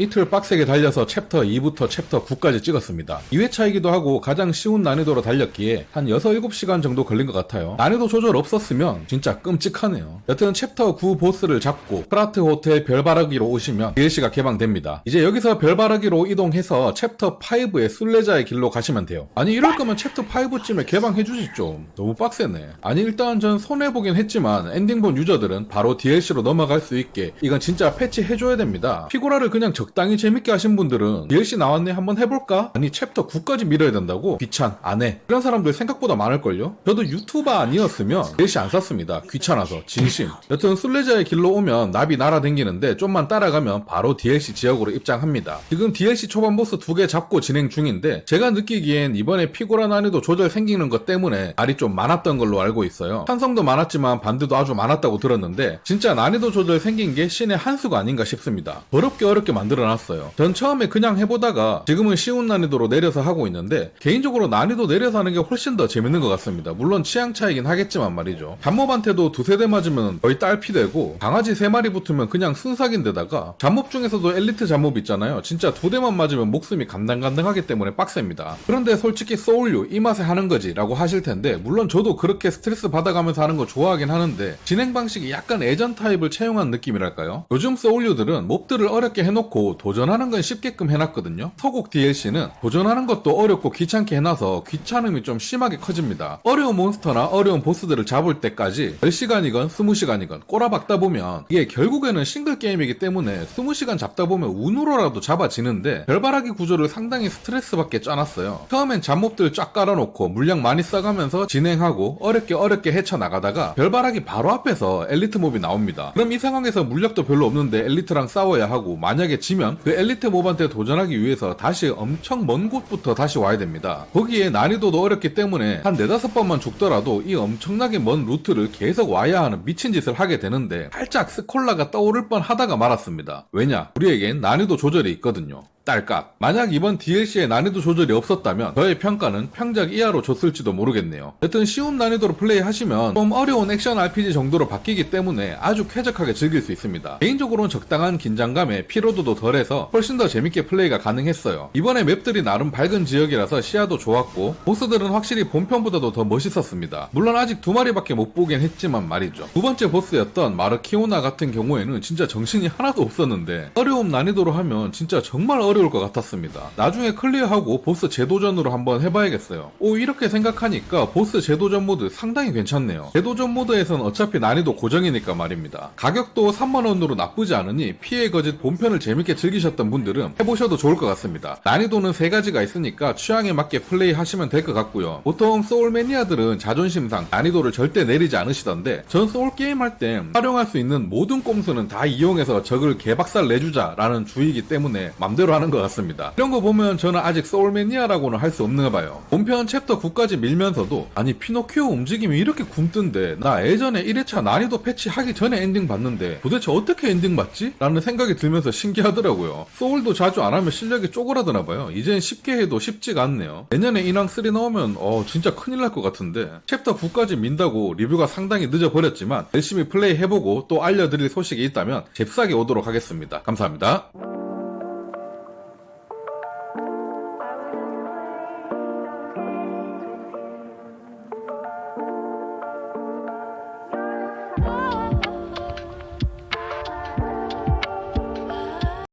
이틀 빡세게 달려서 챕터 2부터 챕터 9까지 찍었습니다. 2회차이기도 하고 가장 쉬운 난이도로 달렸기에 한 6, 7시간 정도 걸린 것 같아요. 난이도 조절 없었으면 진짜 끔찍하네요. 여튼 챕터 9 보스를 잡고 프라트 호텔 별바라기로 오시면 DLC가 개방됩니다. 이제 여기서 별바라기로 이동해서 챕터 5의 순례자의 길로 가시면 돼요. 아니 이럴 거면 챕터 5쯤에 개방해주지 좀. 너무 빡세네. 아니 일단 전 손해보긴 했지만 엔딩 본 유저들은 바로 DLC로 넘어갈 수 있게 이건 진짜 패치해줘야 됩니다. 피고라를 그냥 적당히 재밌게 하신 분들은 DLC 나왔네 한번 해볼까? 아니 챕터 9까지 밀어야 된다고? 귀찮 안해. 이런 사람들 생각보다 많을걸요? 저도 유튜버 아니었으면 DLC 안 샀습니다. 귀찮아서 진심. 여튼 순례자의 길로 오면 나비 날아댕기는데 좀만 따라가면 바로 DLC 지역으로 입장합니다. 지금 DLC 초반 보스 2개 잡고 진행 중인데 제가 느끼기엔 이번에 피고라 난이도 조절 생기는 것 때문에 말이 좀 많았던 걸로 알고 있어요. 찬성도 많았지만 반대도 아주 많았다고 들었는데 진짜 난이도 조절 생긴 게 신의 한 수가 아닌가 싶습니다. 어렵게 만들어놨어요. 전 처음에 그냥 해보다가 지금은 쉬운 난이도로 내려서 하고 있는데 개인적으로 난이도 내려서 하는 게 훨씬 더 재밌는 것 같습니다. 물론 취향 차이긴 하겠지만 말이죠. 잡몹한테도 두세 대 맞으면 거의 딸피 되고 강아지 3마리 붙으면 그냥 순삭인데다가 잡몹 중에서도 엘리트 잡몹 있잖아요. 진짜 2대만 맞으면 목숨이 간당간당하기 때문에 빡셉니다. 그런데 솔직히 소울류 이 맛에 하는 거지 라고 하실 텐데 물론 저도 그렇게 스트레스 받아가면서 하는 거 좋아하긴 하는데 진행 방식이 약간 예전 타입을 채용한 느낌이랄까요? 요즘 소울류들은 몹들을 어렵게 해놓고 도전하는 건 쉽게끔 해놨거든요. 서곡 DLC는 도전하는 것도 어렵고 귀찮게 해놔서 귀찮음이 좀 심하게 커집니다. 어려운 몬스터나 어려운 보스들을 잡을 때까지 10시간이건 20시간이건 꼬라박다 보면 이게 결국에는 싱글 게임이기 때문에 20시간 잡다 보면 운으로라도 잡아지는데 별바라기 구조를 상당히 스트레스 받게 짜놨어요. 처음엔 잡몹들 쫙 깔아놓고 물량 많이 써가면서 진행하고 어렵게 헤쳐나가다가 별바라기 바로 앞에서 엘리트 몹이 나옵니다. 그럼 이 상황에서 물력도 별로 없는데 엘리트랑 싸워야 하고 만약에 지면 그 엘리트 몹한테 도전하기 위해서 다시 엄청 먼 곳부터 다시 와야 됩니다. 거기에 난이도도 어렵기 때문에 한 4-5번만 죽더라도 이 엄청나게 먼 루트를 계속 와야 하는 미친 짓을 하게 되는데 살짝 스콜라가 떠오를 뻔 하다가 말았습니다. 왜냐? 우리에겐 난이도 조절이 있거든요. 딸깍. 만약 이번 DLC에 난이도 조절이 없었다면 저의 평가는 평작 이하로 줬을지도 모르겠네요. 여튼 쉬운 난이도로 플레이하시면 좀 어려운 액션 RPG 정도로 바뀌기 때문에 아주 쾌적하게 즐길 수 있습니다. 개인적으로는 적당한 긴장감에 피로도도 덜해서 훨씬 더 재밌게 플레이가 가능했어요. 이번에 맵들이 나름 밝은 지역이라서 시야도 좋았고 보스들은 확실히 본편보다도 더 멋있었습니다. 물론 아직 2마리밖에 못 보긴 했지만 말이죠. 두 번째 보스였던 마르키오나 같은 경우에는 진짜 정신이 하나도 없었는데 어려움 난이도로 하면 진짜 정말 어려울 것 같았습니다. 나중에 클리어하고 보스 재도전으로 한번 해봐야겠어요. 이렇게 생각하니까 보스 재도전 모드 상당히 괜찮네요. 재도전 모드에선 어차피 난이도 고정이니까 말입니다. 가격도 3만원으로 나쁘지 않으니 피해 거짓 본편을 재밌게 즐기셨던 분들은 해보셔도 좋을 것 같습니다. 난이도는 3가지가 있으니까 취향에 맞게 플레이 하시면 될 것 같고요. 보통 소울 매니아들은 자존심상 난이도를 절대 내리지 않으시던데 전 소울 게임 할 때 활용할 수 있는 모든 꼼수는 다 이용해서 적을 개박살 내주자라는 주의이기 때문에 맘대로 하는 것 같습니다. 이런 거 보면 저는 아직 소울 매니아라고는 할 수 없는가 봐요. 본편 챕터 9까지 밀면서도 아니 피노키오 움직임이 이렇게 굼뜬데 나 예전에 1회차 난이도 패치하기 전에 엔딩 봤는데 도대체 어떻게 엔딩 봤지? 라는 생각이 들면서 신기하더라고요. 소울도 자주 안 하면 실력이 쪼그라드나 봐요. 이젠 쉽게 해도 쉽지가 않네요. 내년에 인왕 3 나오면 진짜 큰일 날 것 같은데 챕터 9까지 민다고 리뷰가 상당히 늦어버렸지만 열심히 플레이 해보고 또 알려드릴 소식이 있다면 잽싸게 오도록 하겠습니다. 감사합니다.